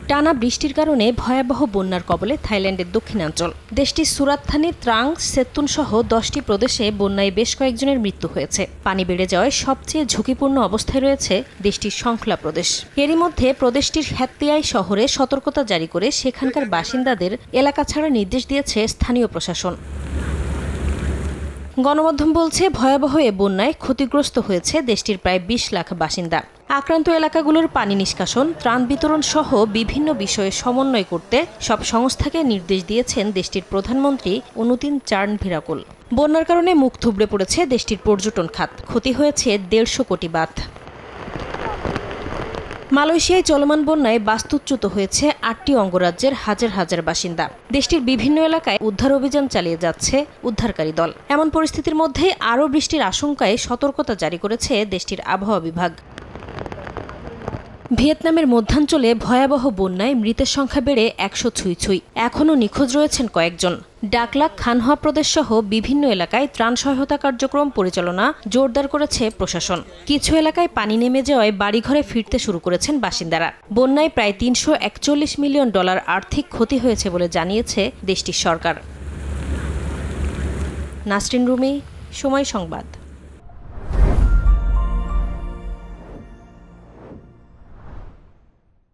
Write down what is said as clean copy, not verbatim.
টানা বৃষ্টির কারণে ভয়াবহ বন্যার কবলে থাইল্যান্ডের দক্ষিণাঞ্চল। দেশটির সুরাতথানি, ত্রাং, সেতুন সহ 10টি প্রদেশে বন্যায় বেশ কয়েকজনের মৃত্যু হয়েছে। পানি বেড়ে যাওয়ায় সবচেয়ে ঝুঁকিপূর্ণ অবস্থায় রয়েছে দেশটির সংখ্লা প্রদেশ। এরই মধ্যে প্রদেশটির হ্যাতিয়াই শহরে সতর্কতা জারি করে সেখানকার বাসিন্দাদের এলাকা ছাড়ার নির্দেশ দিয়েছে স্থানীয় প্রশাসন। গণমাধ্যম বলছে, ভয়াবহ এ বন্যায় ক্ষতিগ্রস্ত হয়েছে দেশটির প্রায় 20 লাখ বাসিন্দা। আক্রান্ত এলাকাগুলোর পানি নিষ্কাশন, ত্রাণ বিতরণ সহ বিভিন্ন বিষয়ে সমন্বয় করতে সব সংস্থাকে নির্দেশ দিয়েছেন দেশটির প্রধানমন্ত্রী অনুতিন চার্নভিরাকুল। বন্যার কারণে মুখ থুবড়ে পড়েছে দেশটির পর্যটন খাত। ক্ষতি হয়েছে 150 কোটি বাথ। মালয়েশিয়ায় চলমান বন্যায় বাস্তুচ্যুত হয়েছে 8টি অঙ্গরাজ্যের হাজার হাজার বাসিন্দা। দেশটির বিভিন্ন এলাকায় উদ্ধার অভিযান চালিয়ে যাচ্ছে উদ্ধারকারী দল। এমন পরিস্থিতির মধ্যে আরও বৃষ্টির আশঙ্কায় সতর্কতা জারি করেছে দেশটির আবহাওয়া বিভাগ। ভিয়েতনামের মধ্যাঞ্চলে ভয়াবহ বন্যায় মৃতের সংখ্যা বেড়ে 100 ছুঁই। এখনও নিখোঁজ রয়েছেন কয়েকজন। ডাকলাক, খানহোয়া প্রদেশ সহ বিভিন্ন এলাকায় ত্রাণ সহায়তা কার্যক্রম পরিচালনা জোরদার করেছে প্রশাসন। কিছু এলাকায় পানি নেমে যাওয়ায় বাড়িঘরে ফিরতে শুরু করেছেন বাসিন্দারা। বন্যায় প্রায় $341 মিলিয়ন আর্থিক ক্ষতি হয়েছে বলে জানিয়েছে দেশটির সরকার। নাসরিন রুমি, সময় সংবাদ।